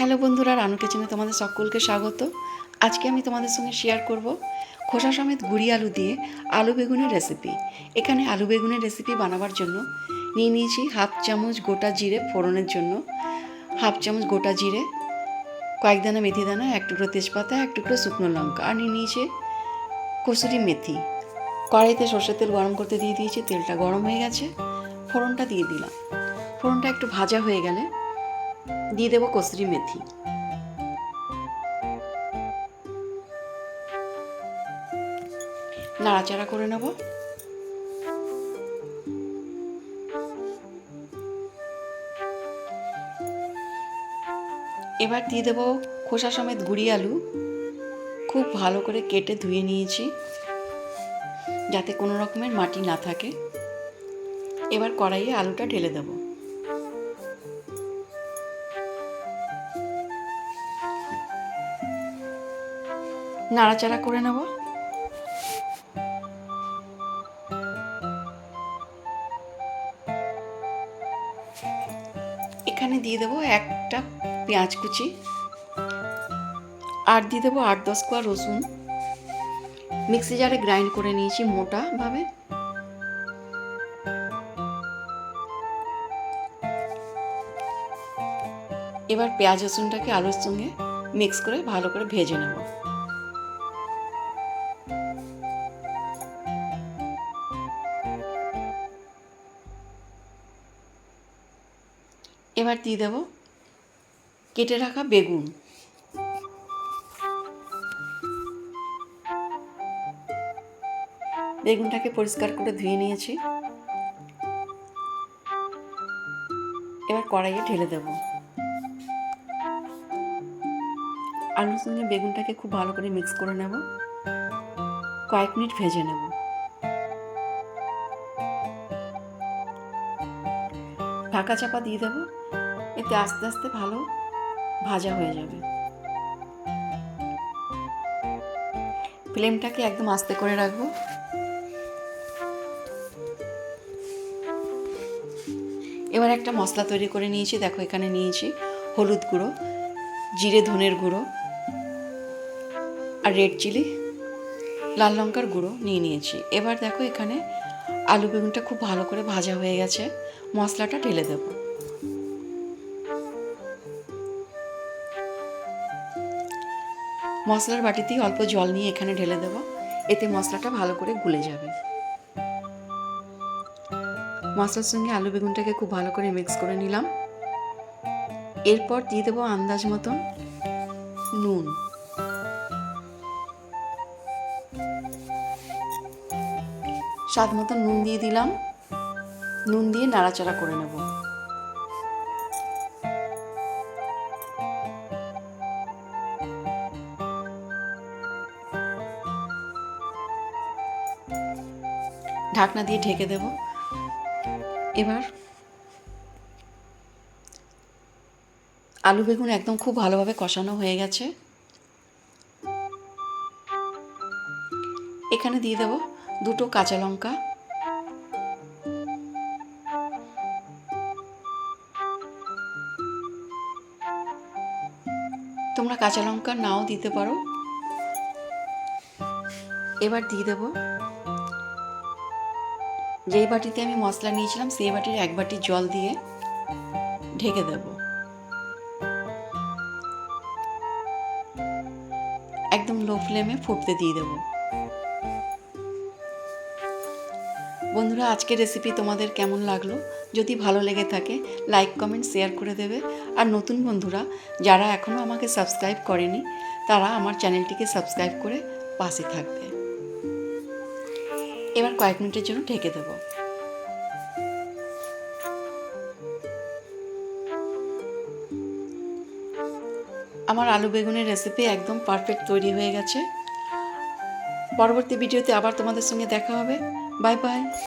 Hello বন্ধুরা, রানু কিচেনে তোমাদের সকলকে স্বাগত। আজকে আমি তোমাদের সঙ্গে শেয়ার করব খোসা সমেত গুঁড়ি আলু দিয়ে আলু বেগুনের রেসিপি। এখানে আলু বেগুনের রেসিপি বানাবার জন্য নিয়ে নিয়েছি হাফ চামচ গোটা জিরে ফোড়নের জন্য, হাফ চামচ গোটা জিরে, কয়েক দানা মেথি দানা, এক টুকরো তেজপাতা, এক টুকরো শুকনো লঙ্কা, আর নিয়ে নিয়েছি কসুরি মেথি। কড়াইতে সর্ষের তেল গরম করতে দিয়ে দিয়েছি। তেলটা গরম হয়ে গেছে, ফোড়নটা দিয়ে দিলাম। ফোড়নটা একটু ভাজা হয়ে গেলে দিয়ে দেবো কসুরি মেথি। নাড়াচাড়া করে নেব। এবার দিয়ে দেবো খোসা সমেত গুঁড়ি আলু। খুব ভালো করে কেটে ধুয়ে নিয়েছি যাতে কোনো রকমের মাটি না থাকে। এবার কড়াইয়ে আলুটা ঢেলে দেব। নাড়াচাড়া করে নেব। এখানে দিয়ে দেবো একটা পেঁয়াজ কুচি, আর দিয়ে দেবো 8-10 কোয়া রসুন। মিক্সি জারে গ্রাইন্ড করে নিয়েছি মোটাভাবে। এবার পেঁয়াজ রসুনটাকে আলুর সঙ্গে মিক্স করে ভালো করে ভেজে নেব। এবার দিয়ে দেব কেটে রাখা বেগুন। বেগুনটাকে পরিষ্কার করে ধুয়ে নিয়েছি। এবার কড়াইয়ে ঢেলে দেব। আলুর সঙ্গে বেগুনটাকে খুব ভালো করে মিক্স করে নেব। কয়েক মিনিট ভেজে নেব। ঢাকা চাপা দিয়ে দেব। এতে আস্তে আস্তে ভালো ভাজা হয়ে যাবে। ফ্লেমটাকে একদম আস্তে করে রাখবো। এবার একটা মশলা তৈরি করে নিয়েছি। দেখো, এখানে নিয়েছি হলুদ গুঁড়ো, জিরে ধনের গুঁড়ো, আর রেড চিলি, লাল লঙ্কার গুঁড়ো নিয়েছি। এবার দেখো, এখানে আলু বেগুনটা খুব ভালো করে ভাজা হয়ে গেছে। মশলাটা ঢেলে দেব। মশলার বাটিতেই অল্প জল নিয়ে এখানে ঢেলে দেব। এতে মশলাটা ভালো করে গুলে যাবে। মশলার সঙ্গে আলু বেগুনটাকে খুব ভালো করে মিক্স করে নিলাম। এরপর দিয়ে দেবো আন্দাজ মতন নুন। স্বাদ মতন নুন দিয়ে দিলাম। নুন দিয়ে নাড়াচাড়া করে নেব। ঢাকনা দিয়ে ঢেকে দেব। এবার আলু বেগুন একদম খুব ভালোভাবে কষানো হয়ে গেছে। এখানে দিয়ে দেব 2টো কাঁচা লঙ্কা। তোমরা কাঁচা লঙ্কা নাও দিতে পারো। এবার দিয়ে দেব যেই বাটিতে আমি মশলা নিয়েছিলাম সেই বাটির 1 বাটি জল দিয়ে ঢেকে দেব। একদম লো ফ্লেমে ফুটতে দিয়ে দেব। বন্ধুরা, আজকের রেসিপি তোমাদের কেমন লাগলো? যদি ভালো লেগে থাকে লাইক, কমেন্ট, শেয়ার করে দেবে। আর নতুন বন্ধুরা যারা এখনও আমাকে সাবস্ক্রাইব করেনি তারা আমার চ্যানেলটিকে সাবস্ক্রাইব করে পাশে থাকবে। এবার কয়েক মিনিটের জন্য ঢেকে দেব। আমার আলু বেগুনের রেসিপি একদম পারফেক্ট তৈরি হয়ে গেছে। পরবর্তী ভিডিওতে আবার তোমাদের সঙ্গে দেখা হবে। Bye bye.